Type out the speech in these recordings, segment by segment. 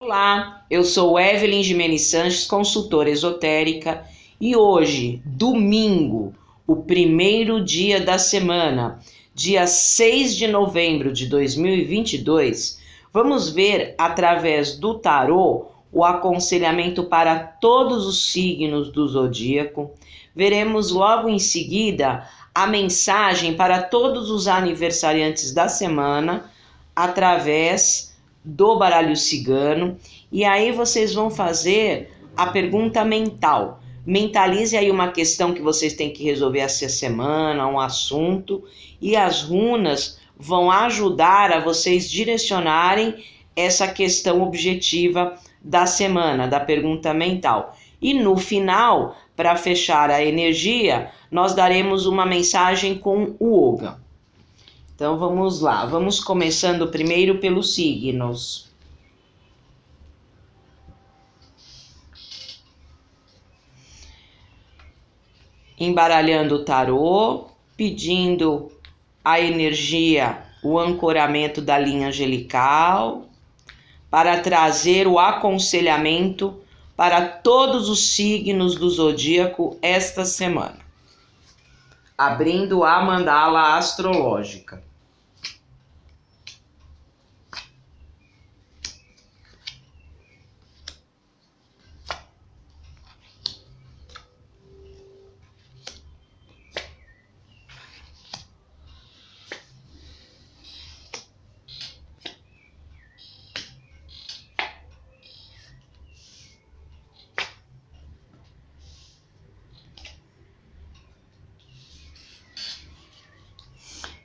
Olá, eu sou Evelyn Gimenez Sanches, consultora esotérica, e hoje, domingo, o primeiro dia da semana, dia 6 de novembro de 2022, vamos ver através do tarô o aconselhamento para todos os signos do zodíaco. Veremos logo em seguida a mensagem para todos os aniversariantes da semana através do baralho cigano, e aí vocês vão fazer a pergunta mental. Mentalize aí uma questão que vocês têm que resolver essa semana, um assunto, e as runas vão ajudar a vocês direcionarem essa questão objetiva da semana, da pergunta mental. E no final, para fechar a energia, nós daremos uma mensagem com o Oga. Então vamos lá, vamos começando primeiro pelos signos. Embaralhando o tarô, pedindo a energia, o ancoramento da linha angelical, para trazer o aconselhamento para todos os signos do zodíaco esta semana. Abrindo a mandala astrológica.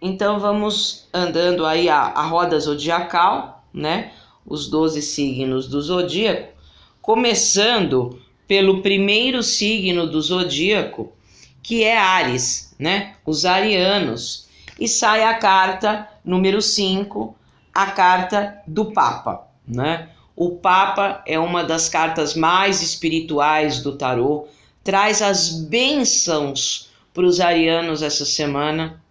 Então vamos andando aí a roda zodiacal, né? Os 12 signos do zodíaco, começando pelo primeiro signo do zodíaco, que é Áries, né? Os arianos. E sai a carta número 5, a carta do Papa, né? O Papa é uma das cartas mais espirituais do tarô, traz as bênçãos para os arianos essa semana.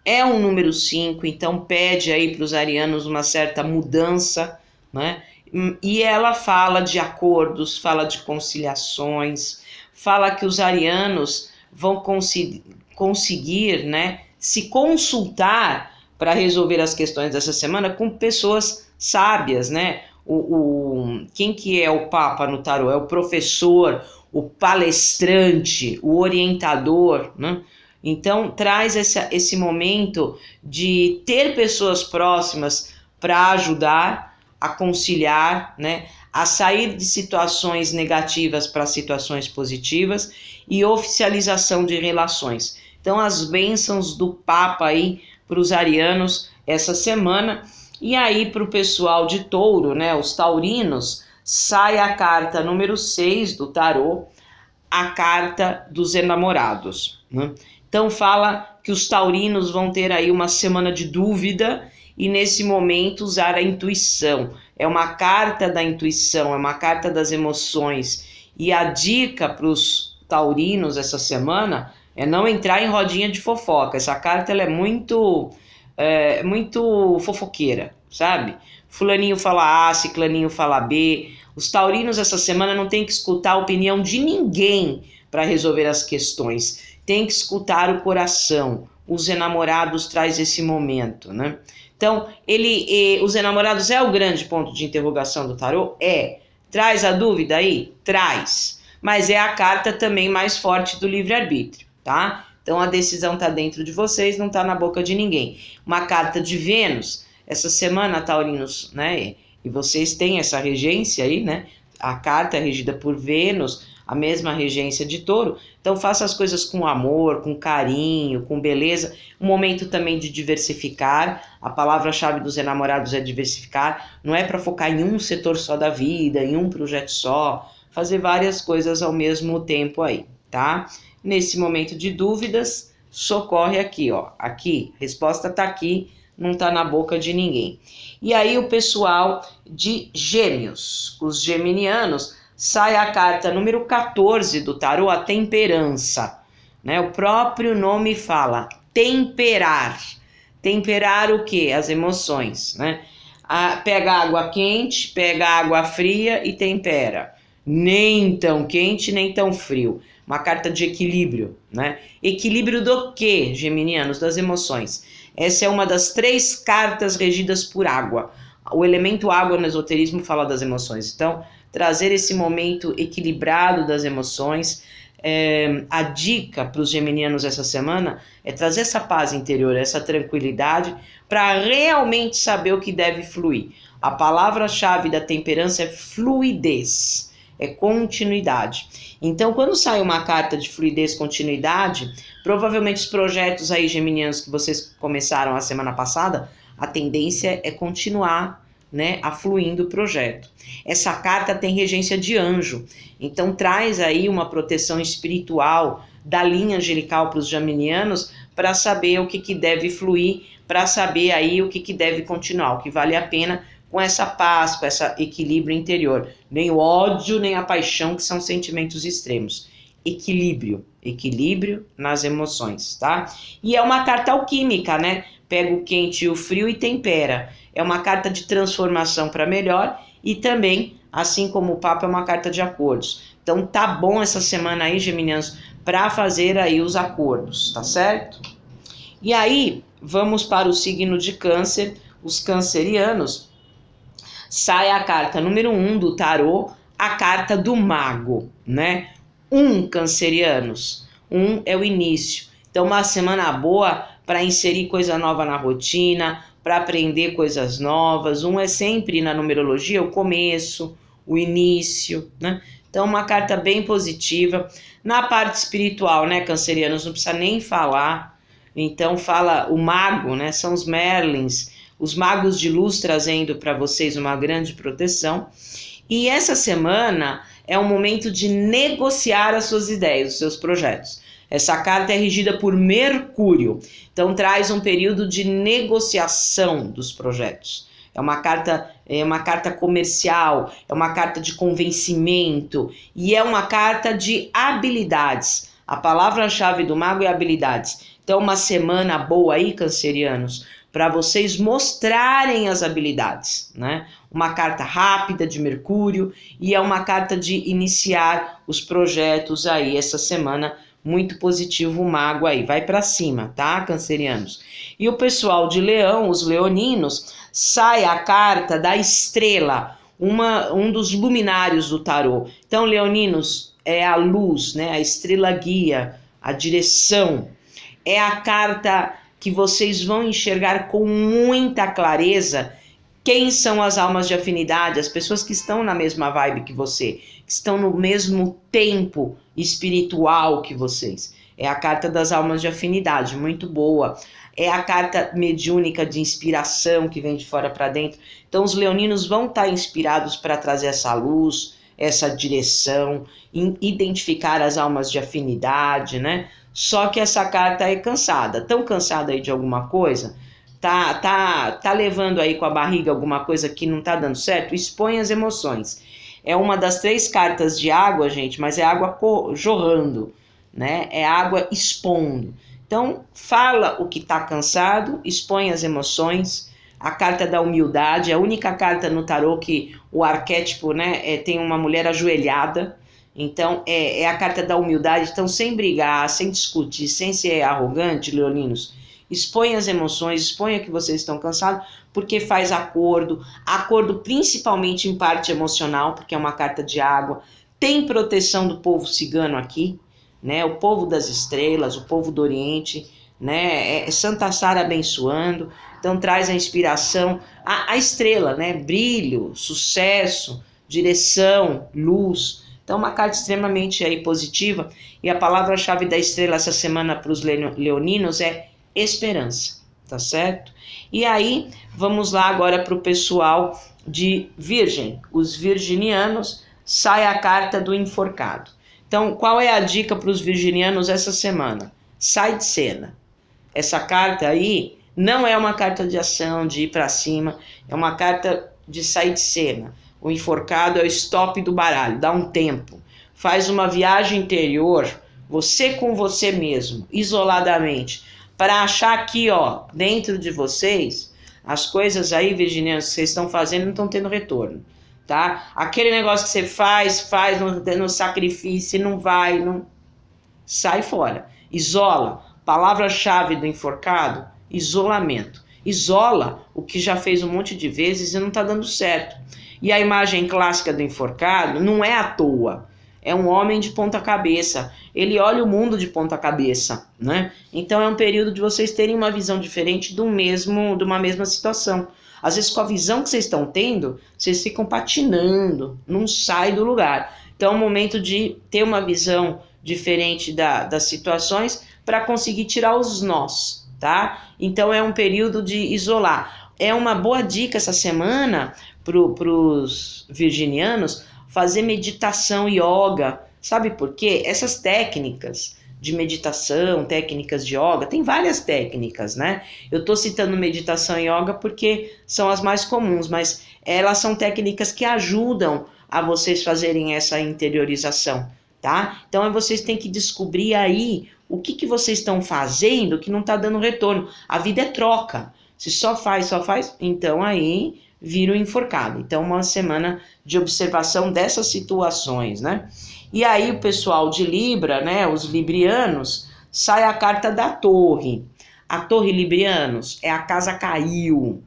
É um número 5, então pede aí para os arianos uma certa mudança, né? E ela fala de acordos, fala de conciliações, fala que os arianos vão conseguir, né, se consultar para resolver as questões dessa semana com pessoas sábias, né? Quem que é o Papa no tarô? É o professor, o palestrante, o orientador, né? Então, traz esse momento de ter pessoas próximas para ajudar, a conciliar, né, a sair de situações negativas para situações positivas e oficialização de relações. Então, as bênçãos do Papa aí para os arianos essa semana. E aí, para o pessoal de touro, né, os taurinos, sai a carta número 6 do tarô, a carta dos enamorados, né? Então fala que os taurinos vão ter aí uma semana de dúvida e nesse momento usar a intuição. É uma carta da intuição, é uma carta das emoções. E a dica para os taurinos essa semana é não entrar em rodinha de fofoca. Essa carta ela é muito fofoqueira, sabe? Fulaninho fala A, ciclaninho fala B. Os taurinos essa semana não tem que escutar a opinião de ninguém para resolver as questões. Tem que escutar o coração. Os enamorados traz esse momento, né? Então, os enamorados é o grande ponto de interrogação do tarô? É. Traz a dúvida aí? Traz. Mas é a carta também mais forte do livre-arbítrio, tá? Então, a decisão está dentro de vocês, não está na boca de ninguém. Uma carta de Vênus, essa semana, taurinos, né? E vocês têm essa regência aí, né? A carta é regida por Vênus, a mesma regência de touro, então faça as coisas com amor, com carinho, com beleza, um momento também de diversificar, a palavra-chave dos enamorados é diversificar, não é para focar em um setor só da vida, em um projeto só, fazer várias coisas ao mesmo tempo aí, tá? Nesse momento de dúvidas, socorre aqui, ó, aqui, resposta tá aqui, não tá na boca de ninguém. E aí o pessoal de Gêmeos, os geminianos, sai a carta número 14 do tarô, a temperança, né? O próprio nome fala, temperar. Temperar o quê? As emoções, né? Pega água quente, pega água fria e tempera. Nem tão quente, nem tão frio. Uma carta de equilíbrio, né? Equilíbrio do quê, geminianos? Das emoções. Essa é uma das 3 cartas regidas por água. O elemento água no esoterismo fala das emoções. Então, trazer esse momento equilibrado das emoções. A dica para os geminianos essa semana é trazer essa paz interior, essa tranquilidade, para realmente saber o que deve fluir. A palavra-chave da temperança é fluidez, é continuidade. Então, quando sai uma carta de fluidez, continuidade, provavelmente os projetos aí geminianos que vocês começaram a semana passada, a tendência é continuar, né, afluindo o projeto. Essa carta tem regência de anjo, então traz aí uma proteção espiritual da linha angelical para os geminianos, para saber o que deve fluir, para saber aí o que deve continuar, o que vale a pena, com essa paz, com esse equilíbrio interior. Nem o ódio, nem a paixão, que são sentimentos extremos. Equilíbrio nas emoções, tá? E é uma carta alquímica, né? Pega o quente e o frio e tempera. É uma carta de transformação para melhor e também, assim como o Papa, é uma carta de acordos. Então tá bom essa semana aí, geminianos, para fazer aí os acordos, tá certo? E aí, vamos para o signo de Câncer, os cancerianos. Sai a carta número 1 do tarô, a carta do mago, né? Cancerianos. É o início. Então, uma semana boa para inserir coisa nova na rotina, para aprender coisas novas. É sempre, na numerologia, o começo, o início, né? Então, uma carta bem positiva. Na parte espiritual, né, cancerianos, não precisa nem falar. Então, fala o mago, né? São os Merlins, os magos de luz, trazendo para vocês uma grande proteção. E essa semana é um momento de negociar as suas ideias, os seus projetos. Essa carta é regida por Mercúrio, então traz um período de negociação dos projetos. É uma carta comercial, é uma carta de convencimento e é uma carta de habilidades. A palavra-chave do mago é habilidades. Então, uma semana boa aí, cancerianos, para vocês mostrarem as habilidades, né? Uma carta rápida de Mercúrio e é uma carta de iniciar os projetos aí essa semana. Muito positivo o mago aí, vai para cima, tá, cancerianos? E o pessoal de Leão, os leoninos, sai a carta da estrela, um dos luminários do tarô. Então, leoninos, é a luz, né? A estrela guia, a direção. É a carta que vocês vão enxergar com muita clareza quem são as almas de afinidade, as pessoas que estão na mesma vibe que você, que estão no mesmo tempo espiritual que vocês. É a carta das almas de afinidade, muito boa. É a carta mediúnica de inspiração que vem de fora para dentro. Então os leoninos vão estar inspirados para trazer essa luz, essa direção, identificar as almas de afinidade, né? Só que essa carta é cansada. Tão cansada aí de alguma coisa? Tá levando aí com a barriga alguma coisa que não tá dando certo? Expõe as emoções. É uma das 3 cartas de água, gente, mas é água jorrando, né? É água expondo. Então, fala o que tá cansado, expõe as emoções. A carta da humildade, é a única carta no tarô que o arquétipo, né, tem uma mulher ajoelhada. Então, é a carta da humildade. Então, sem brigar, sem discutir, sem ser arrogante, leoninos, expõe as emoções, exponha que vocês estão cansados, porque faz acordo principalmente em parte emocional, porque é uma carta de água. Tem proteção do povo cigano aqui, né? O povo das estrelas, o povo do Oriente, né? É Santa Sara abençoando. Então, traz a inspiração, a estrela, né? Brilho, sucesso, direção, luz. Então, uma carta extremamente aí positiva. E a palavra-chave da estrela essa semana para os leoninos é esperança, tá certo? E aí, vamos lá agora para o pessoal de Virgem. Os virginianos, sai a carta do enforcado. Então, qual é a dica para os virginianos essa semana? Sai de cena. Essa carta aí não é uma carta de ação, de ir para cima, é uma carta de sair de cena. O enforcado é o stop do baralho, dá um tempo. Faz uma viagem interior, você com você mesmo, isoladamente, para achar aqui, ó, dentro de vocês, As coisas aí, virginianos, que vocês estão fazendo não estão tendo retorno, tá? Aquele negócio que você faz no sacrifício, não vai, não sai fora. Isola. Palavra-chave do enforcado, isolamento. Isola o que já fez um monte de vezes e não está dando certo. E a imagem clássica do enforcado não é à toa. É um homem de ponta cabeça. Ele olha o mundo de ponta cabeça, né? Então é um período de vocês terem uma visão diferente de uma mesma situação. Às vezes com a visão que vocês estão tendo, vocês ficam patinando, não sai do lugar. Então é um momento de ter uma visão diferente das situações para conseguir tirar os nós, tá? Então é um período de isolar. É uma boa dica essa semana para os virginianos fazer meditação e yoga. Sabe por quê? Essas técnicas de meditação, técnicas de yoga, tem várias técnicas, né? Eu estou citando meditação e yoga porque são as mais comuns, mas elas são técnicas que ajudam a vocês fazerem essa interiorização, tá? Então vocês têm que descobrir aí o que vocês estão fazendo que não está dando retorno. A vida é troca. Se só faz, então aí vira um enforcado. Então uma semana de observação dessas situações, né? E aí o pessoal de Libra, né, os librianos, sai a carta da torre. A torre, librianos, é a casa caiu.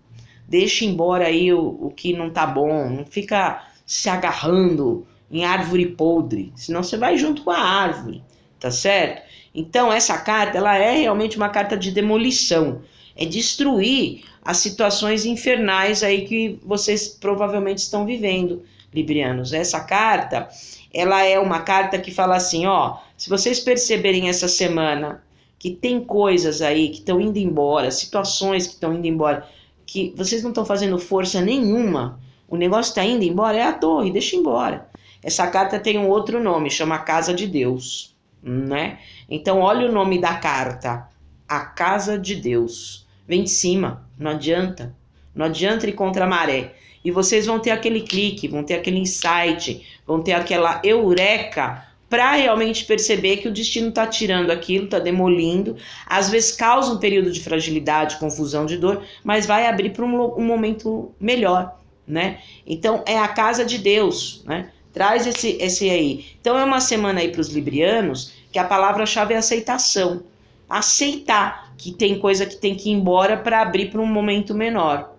Deixa embora aí o que não tá bom, não fica se agarrando em árvore podre, senão você vai junto com a árvore, tá certo? Então essa carta, ela é realmente uma carta de demolição, é destruir as situações infernais aí que vocês provavelmente estão vivendo, librianos. Essa carta, ela é uma carta que fala assim, ó, se vocês perceberem essa semana que tem coisas aí que estão indo embora, situações que estão indo embora, que vocês não estão fazendo força nenhuma, o negócio está indo embora, é a torre, deixa embora. Essa carta tem um outro nome, chama Casa de Deus, né? Então olha o nome da carta, a Casa de Deus. Vem de cima, não adianta ir contra a maré. E vocês vão ter aquele clique, vão ter aquele insight, vão ter aquela eureka para realmente perceber que o destino está tirando aquilo, está demolindo. Às vezes causa um período de fragilidade, confusão, de dor, mas vai abrir para um momento melhor, né? Então é a casa de Deus, né? Traz esse aí. Então é uma semana aí para os librianos que a palavra-chave é aceitação. Aceitar que tem coisa que tem que ir embora para abrir para um momento melhor.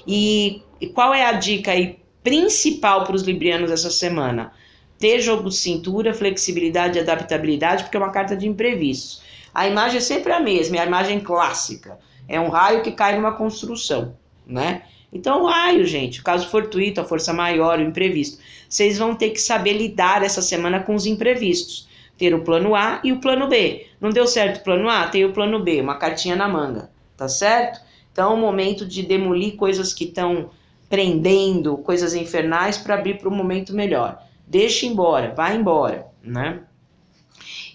E qual é a dica aí principal para os librianos essa semana? Ter jogo de cintura, flexibilidade e adaptabilidade, porque é uma carta de imprevistos. A imagem é sempre a mesma, é a imagem clássica. É um raio que cai numa construção, né? Então, o raio, gente, o caso fortuito, a força maior, o imprevisto. Vocês vão ter que saber lidar essa semana com os imprevistos. Ter o plano A e o plano B. Não deu certo o plano A? Tem o plano B, uma cartinha na manga, tá certo? Então é o momento de demolir coisas que estão prendendo, coisas infernais, para abrir para um momento melhor. Deixa embora, vai embora, né?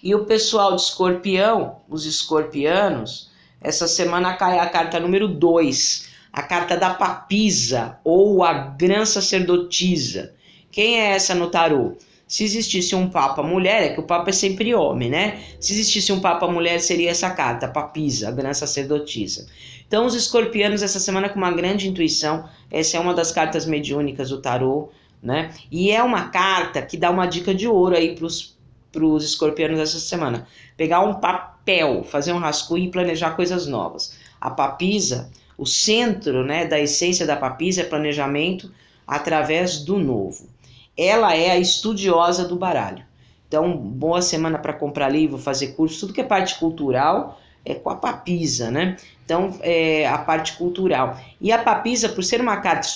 E o pessoal de Escorpião, os escorpianos, essa semana cai a carta número 2, a carta da papisa, ou a grã sacerdotisa. Quem é essa no tarô? Se existisse um papa mulher, é que o papa é sempre homem, né? Se existisse um papa mulher, seria essa carta, papisa, a grã sacerdotisa. Então os escorpianos essa semana com uma grande intuição, essa é uma das cartas mediúnicas do tarô, né? E é uma carta que dá uma dica de ouro aí pros escorpianos essa semana. Pegar um papel, fazer um rascunho e planejar coisas novas. A papisa, o centro, né, da essência da papisa é planejamento através do novo. Ela é a estudiosa do baralho. Então, boa semana para comprar livro, fazer curso, tudo que é parte cultural é com a papisa, né? Então, é a parte cultural. E a papisa, por ser uma carta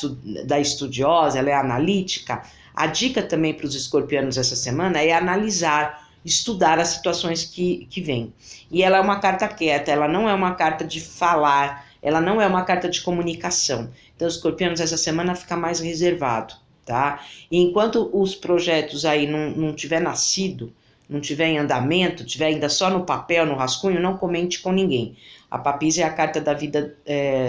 da estudiosa, ela é analítica, a dica também para os escorpianos essa semana é analisar, estudar as situações que vêm. E ela é uma carta quieta, ela não é uma carta de falar, ela não é uma carta de comunicação. Então, os escorpianos essa semana fica mais reservado, tá? E enquanto os projetos aí não tiver nascido, não tiver em andamento, tiver ainda só no papel, no rascunho, não comente com ninguém. A papisa é a carta da vida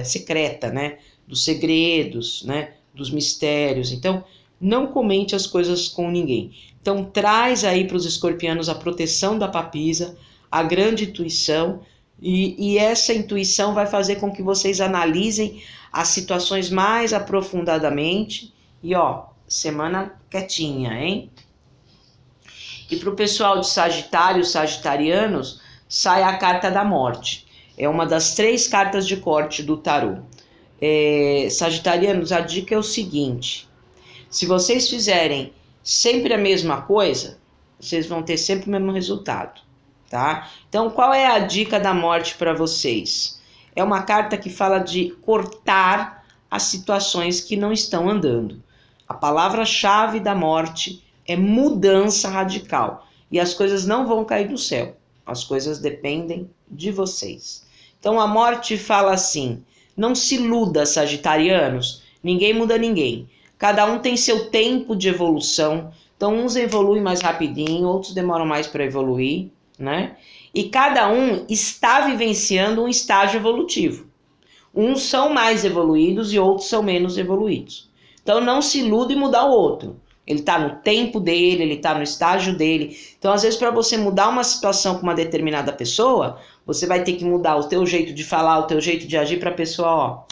secreta, né? Dos segredos, né? Dos mistérios. Então, não comente as coisas com ninguém. Então, traz aí para os escorpianos a proteção da papisa, a grande intuição E essa intuição vai fazer com que vocês analisem as situações mais aprofundadamente. E ó, semana quietinha, hein? E para o pessoal de Sagitário, sagitarianos, sai a carta da morte. É uma das 3 cartas de corte do tarô. Sagitarianos, a dica é o seguinte: se vocês fizerem sempre a mesma coisa, vocês vão ter sempre o mesmo resultado, tá? Então, qual é a dica da morte para vocês? É uma carta que fala de cortar as situações que não estão andando. A palavra-chave da morte é mudança radical. E as coisas não vão cair do céu. As coisas dependem de vocês. Então a morte fala assim: não se iluda, sagitarianos. Ninguém muda ninguém. Cada um tem seu tempo de evolução. Então uns evoluem mais rapidinho, outros demoram mais para evoluir, né? E cada um está vivenciando um estágio evolutivo. Uns são mais evoluídos e outros são menos evoluídos. Então não se ilude em mudar o outro. Ele está no tempo dele, ele está no estágio dele. Então, às vezes, para você mudar uma situação com uma determinada pessoa, você vai ter que mudar o teu jeito de falar, o teu jeito de agir para a pessoa, ó,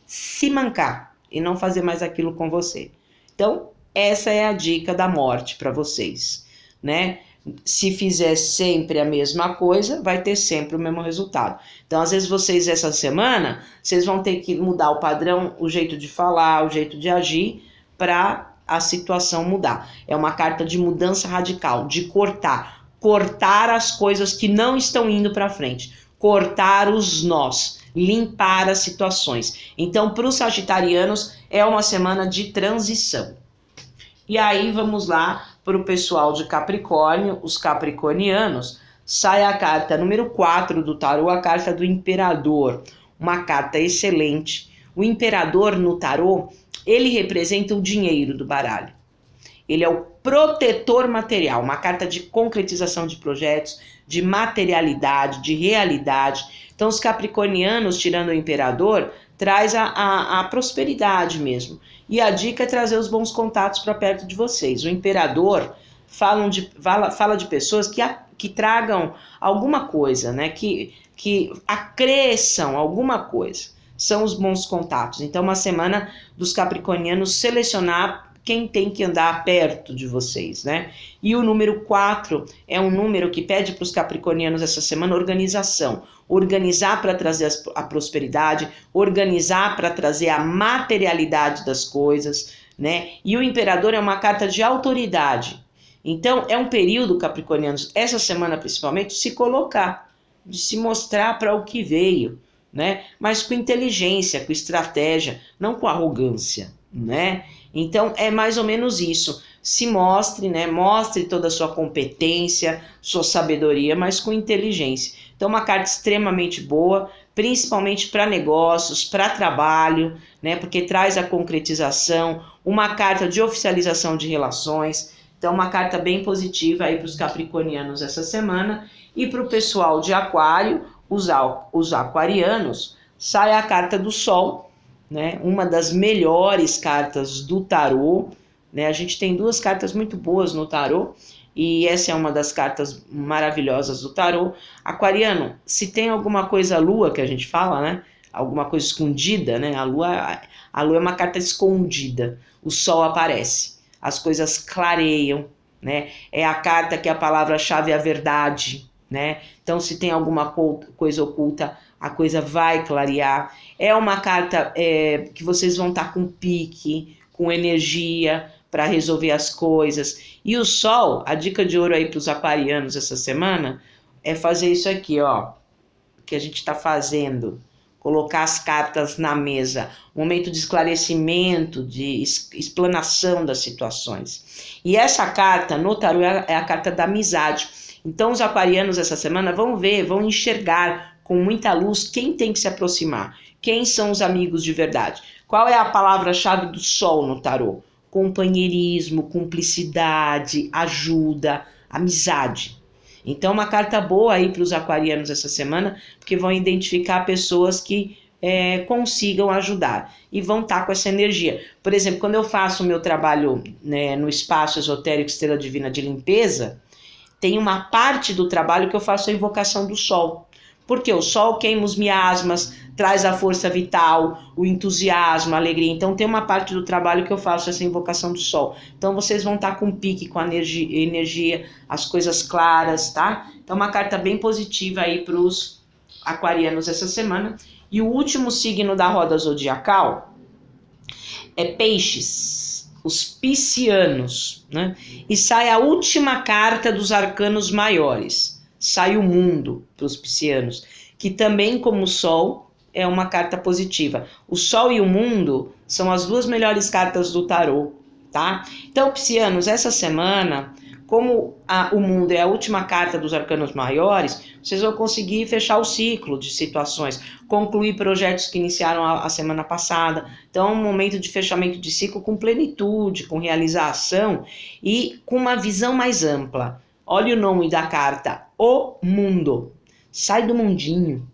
se mancar e não fazer mais aquilo com você. Então, essa é a dica da morte para vocês, né? Se fizer sempre a mesma coisa, vai ter sempre o mesmo resultado. Então, às vezes, vocês, essa semana, vocês vão ter que mudar o padrão, o jeito de falar, o jeito de agir, para a situação mudar. É uma carta de mudança radical, de cortar as coisas que não estão indo para frente, cortar os nós, limpar as situações. Então, para os sagitarianos, é uma semana de transição. E aí, vamos lá para o pessoal de Capricórnio, os capricornianos. Sai a carta número 4 do tarô, a carta do Imperador. Uma carta excelente. O Imperador no tarô, ele representa o dinheiro do baralho. Ele é o protetor material, uma carta de concretização de projetos, de materialidade, de realidade. Então, os capricornianos, tirando o Imperador, traz a prosperidade mesmo. E a dica é trazer os bons contatos para perto de vocês. O Imperador fala de pessoas que tragam alguma coisa, né? que acresçam alguma coisa. São os bons contatos. Então, uma semana dos capricornianos selecionar quem tem que andar perto de vocês, né? E o número 4 é um número que pede para os capricornianos essa semana organização. Organizar para trazer a prosperidade, organizar para trazer a materialidade das coisas, né? E o Imperador é uma carta de autoridade. Então, é um período, capricornianos, essa semana principalmente, de se colocar, de se mostrar para o que veio, né? Mas com inteligência, com estratégia, não com arrogância, né? Então é mais ou menos isso. Se mostre, né? Mostre toda a sua competência, sua sabedoria, mas com inteligência. Então uma carta extremamente boa, principalmente para negócios, para trabalho, né? Porque traz a concretização, uma carta de oficialização de relações. Então uma carta bem positiva aí para os capricornianos essa semana. E para o pessoal de Aquário, os aquarianos, sai a carta do Sol, né? Uma das melhores cartas do tarô, né? A gente tem 2 cartas muito boas no tarô, e essa é uma das cartas maravilhosas do tarô. Aquariano, se tem alguma coisa lua que a gente fala, né? Alguma coisa escondida, né? A lua é uma carta escondida, o Sol aparece, as coisas clareiam, né? É a carta que a palavra-chave é a verdade, né? Então, se tem alguma coisa oculta, a coisa vai clarear. É uma carta que vocês vão estar com pique, com energia para resolver as coisas. E o Sol, a dica de ouro aí para os aquarianos essa semana, é fazer isso aqui, ó, que a gente está fazendo. Colocar as cartas na mesa, momento de esclarecimento, de explanação das situações. E essa carta no tarô é a carta da amizade. Então os aquarianos essa semana vão ver, vão enxergar com muita luz quem tem que se aproximar, quem são os amigos de verdade. Qual é a palavra-chave do Sol no tarô? Companheirismo, cumplicidade, ajuda, amizade. Então uma carta boa aí para os aquarianos essa semana, porque vão identificar pessoas que consigam ajudar e vão estar com essa energia. Por exemplo, quando eu faço o meu trabalho, né, no espaço esotérico Estrela Divina de limpeza, tem uma parte do trabalho que eu faço a invocação do Sol, Porque o Sol queima os miasmas, traz a força vital, o entusiasmo, a alegria. Então tem uma parte do trabalho que eu faço essa invocação do Sol. Então vocês vão estar com pique, com a energia, as coisas claras, tá? Então uma carta bem positiva aí para os aquarianos essa semana. E o último signo da roda zodiacal é Peixes, os piscianos, né? E sai a última carta dos arcanos maiores. Sai o mundo para os piscianos, que também, como o Sol, é uma carta positiva. O Sol e o mundo são as duas melhores cartas do tarô, tá? Então, piscianos, essa semana, como o mundo é a última carta dos arcanos maiores, vocês vão conseguir fechar o ciclo de situações, concluir projetos que iniciaram a semana passada. Então, é um momento de fechamento de ciclo com plenitude, com realização e com uma visão mais ampla. Olha o nome da carta, o mundo. Sai do mundinho,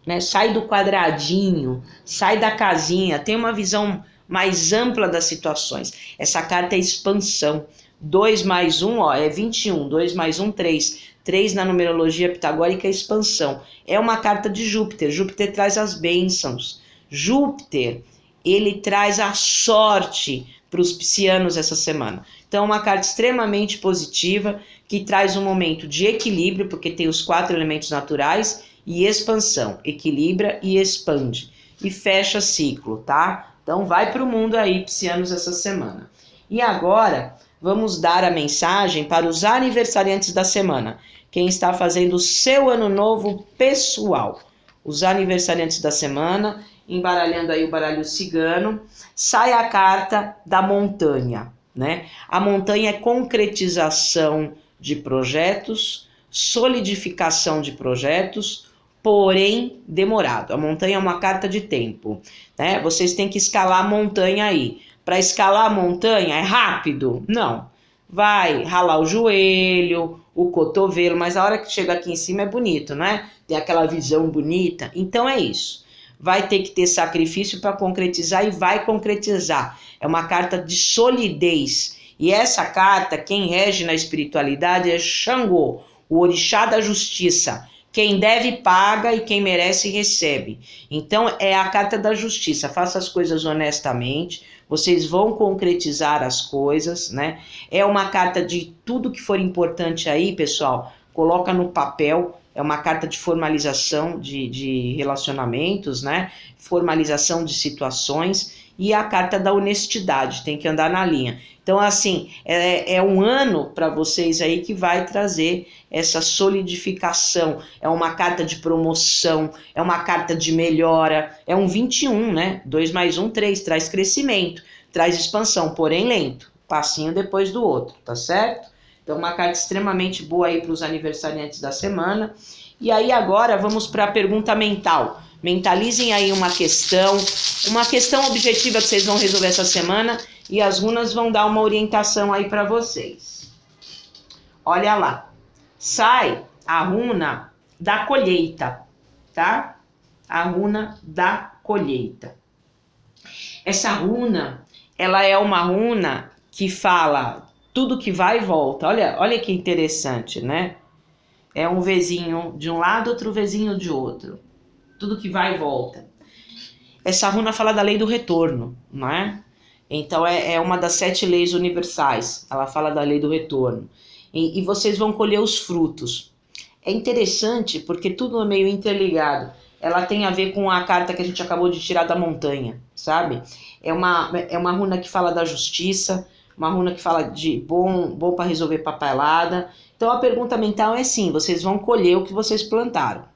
né? Sai do quadradinho, sai da casinha, tem uma visão mais ampla das situações. Essa carta é expansão. 2 mais 1, ó, é 21. 2 mais 1, 3. 3 na numerologia pitagórica é expansão. É uma carta de Júpiter. Júpiter traz as bênçãos. Júpiter, ele traz a sorte para os piscianos essa semana. Então, uma carta extremamente positiva, que traz um momento de equilíbrio, porque tem os 4 elementos naturais, e expansão, equilibra e expande, e fecha ciclo, tá? Então vai para o mundo aí, piscianos, essa semana. E agora, vamos dar a mensagem para os aniversariantes da semana, quem está fazendo o seu ano novo pessoal. Os aniversariantes da semana, embaralhando aí o baralho cigano, sai a carta da montanha, né? A montanha é concretização de projetos, solidificação de projetos, porém demorado. A montanha é uma carta de tempo, né? Vocês têm que escalar a montanha aí. Para escalar a montanha é rápido? Não. Vai ralar o joelho, o cotovelo, mas a hora que chega aqui em cima é bonito, né? Tem aquela visão bonita. Então é isso. Vai ter que ter sacrifício para concretizar e vai concretizar. É uma carta de solidez. E essa carta, quem rege na espiritualidade é Xangô, o orixá da justiça. Quem deve paga e quem merece recebe. Então é a carta da justiça. Faça as coisas honestamente, vocês vão concretizar as coisas, né? É uma carta de tudo que for importante aí, pessoal, coloca no papel. É uma carta de formalização de relacionamentos, né? Formalização de situações. E a carta da honestidade, tem que andar na linha. Então, assim, é um ano para vocês aí que vai trazer essa solidificação. É uma carta de promoção, é uma carta de melhora. É um 21, né? 2 mais 1, 3, traz crescimento, traz expansão, porém lento. Passinho depois do outro, tá certo? Então, uma carta extremamente boa aí para os aniversariantes da semana. E aí agora vamos para a pergunta mental. Mentalizem aí uma questão objetiva que vocês vão resolver essa semana e as runas vão dar uma orientação aí para vocês. Olha lá, sai a runa da colheita, tá? A runa da colheita. Essa runa, ela é uma runa que fala tudo que vai e volta. Olha que interessante, né? É um Vzinho de um lado, outro Vzinho de outro. Tudo que vai e volta. Essa runa fala da lei do retorno, não é? Então é uma das 7 leis universais. Ela fala da lei do retorno. E vocês vão colher os frutos. É interessante porque tudo é meio interligado. Ela tem a ver com a carta que a gente acabou de tirar da montanha, sabe? É uma runa que fala da justiça, uma runa que fala de bom para resolver papelada. Então a pergunta mental é sim, vocês vão colher o que vocês plantaram.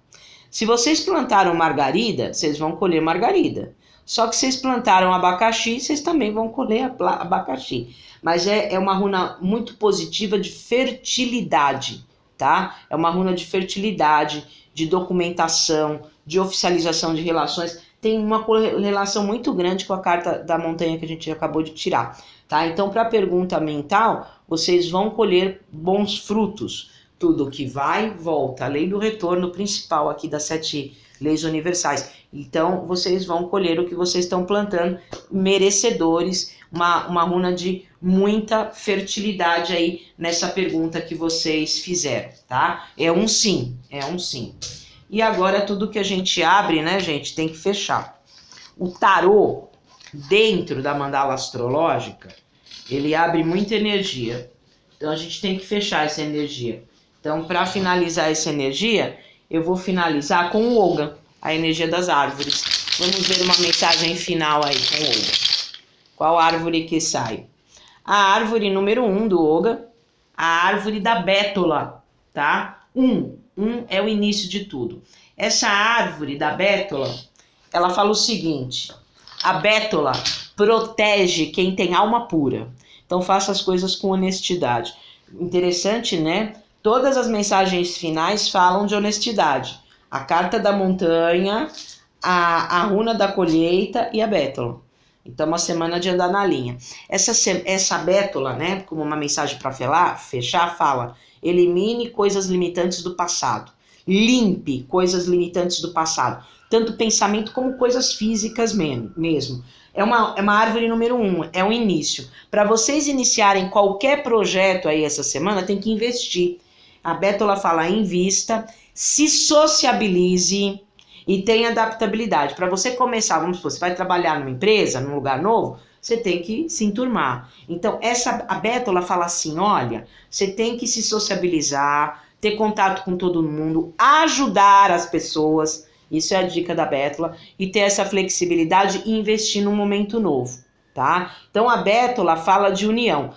Se vocês plantaram margarida, vocês vão colher margarida. Só que vocês plantaram abacaxi, vocês também vão colher abacaxi. Mas é uma runa muito positiva de fertilidade, tá? É uma runa de fertilidade, de documentação, de oficialização de relações. Tem uma correlação muito grande com a carta da montanha que a gente acabou de tirar, tá? Então, para a pergunta mental, vocês vão colher bons frutos. Tudo que vai, volta. A lei do retorno principal aqui das 7 leis universais. Então, vocês vão colher o que vocês estão plantando, merecedores, uma runa de muita fertilidade aí nessa pergunta que vocês fizeram, tá? É um sim, é um sim. E agora tudo que a gente abre, né, gente, tem que fechar. O tarô, dentro da mandala astrológica, ele abre muita energia. Então a gente tem que fechar essa energia. Então, para finalizar essa energia, eu vou finalizar com o Oga, a energia das árvores. Vamos ver uma mensagem final aí com o Oga. Qual árvore que sai? A árvore número 1 do Oga, a árvore da bétula, tá? 1 é o início de tudo. Essa árvore da bétula, ela fala o seguinte: a bétula protege quem tem alma pura. Então faça as coisas com honestidade. Interessante, né? Todas as mensagens finais falam de honestidade. A carta da montanha, a runa da colheita e a bétula. Então, uma semana de andar na linha. Essa bétula, né, como uma mensagem para fechar, fala: elimine coisas limitantes do passado. Limpe coisas limitantes do passado. Tanto pensamento como coisas físicas mesmo. É uma árvore número 1, é um início. Para vocês iniciarem qualquer projeto aí essa semana, tem que investir. A bétula fala: invista, se sociabilize e tenha adaptabilidade. Para você começar, vamos supor, você vai trabalhar numa empresa, num lugar novo, você tem que se enturmar. Então, a bétula fala assim: olha, você tem que se sociabilizar, ter contato com todo mundo, ajudar as pessoas, isso é a dica da bétula, e ter essa flexibilidade e investir num momento novo, tá? Então, a bétula fala de união.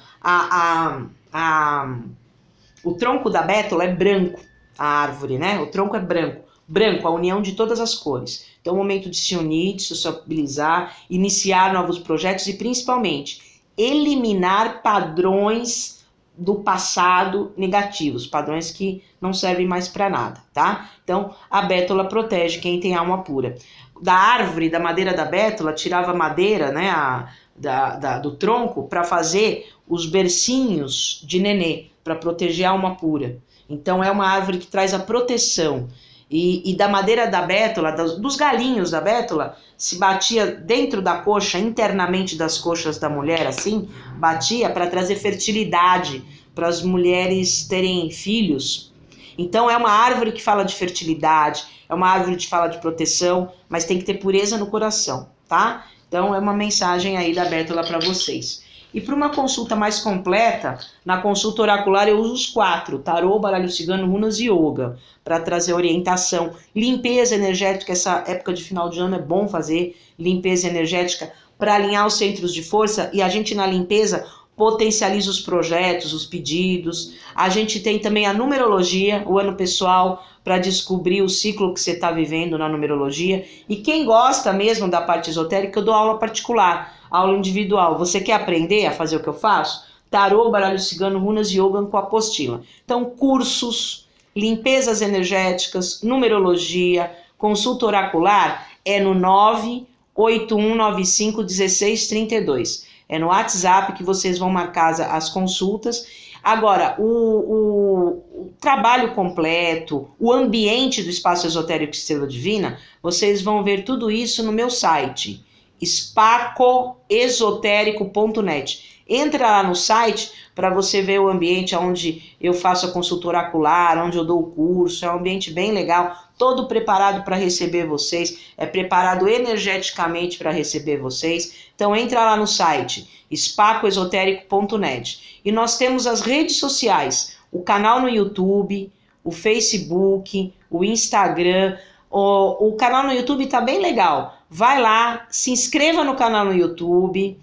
O tronco da bétula é branco, a árvore, né? O tronco é branco. Branco, a união de todas as cores. Então, é o momento de se unir, de se sociabilizar, iniciar novos projetos e, principalmente, eliminar padrões do passado negativos, padrões que não servem mais para nada, tá? Então, a bétula protege quem tem alma pura. Da árvore, da madeira da bétula, tirava a madeira, né, do tronco para fazer os bercinhos de nenê, para proteger a alma pura. Então, é uma árvore que traz a proteção. E da madeira da bétula, dos galinhos da bétula, se batia dentro da coxa, internamente das coxas da mulher, assim, batia para trazer fertilidade, para as mulheres terem filhos. Então é uma árvore que fala de fertilidade, é uma árvore que fala de proteção, mas tem que ter pureza no coração, tá? Então é uma mensagem aí da bétula para vocês. E para uma consulta mais completa, na consulta oracular eu uso os 4, tarô, baralho cigano, runas e yoga, para trazer orientação. Limpeza energética, essa época de final de ano é bom fazer limpeza energética para alinhar os centros de força, e a gente na limpeza potencializa os projetos, os pedidos. A gente tem também a numerologia, o ano pessoal, para descobrir o ciclo que você está vivendo na numerologia. E quem gosta mesmo da parte esotérica, eu dou aula particular, aula individual. Você quer aprender a fazer o que eu faço? Tarô, baralho cigano, runas e yoga com apostila. Então, cursos, limpezas energéticas, numerologia, consulta oracular é no 981951632. É no WhatsApp que vocês vão marcar as consultas. Agora, o trabalho completo, o ambiente do Espaço Esotérico Estrela Divina, vocês vão ver tudo isso no meu site, spacoesotérico.net. Entra lá no site para você ver o ambiente onde eu faço a consulta oracular, onde eu dou o curso. É um ambiente bem legal, todo preparado para receber vocês, é preparado energeticamente para receber vocês. Então entra lá no site, spacoesotérico.net. E nós temos as redes sociais, o canal no YouTube, o Facebook, o Instagram. O canal no YouTube tá bem legal. Vai lá, se inscreva no canal no YouTube,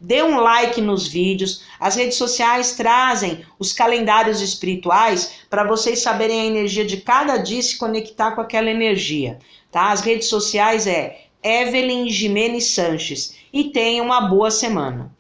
dê um like nos vídeos. As redes sociais trazem os calendários espirituais para vocês saberem a energia de cada dia e se conectar com aquela energia, tá? As redes sociais é Evelyn Jimenez Sanches. E tenham uma boa semana.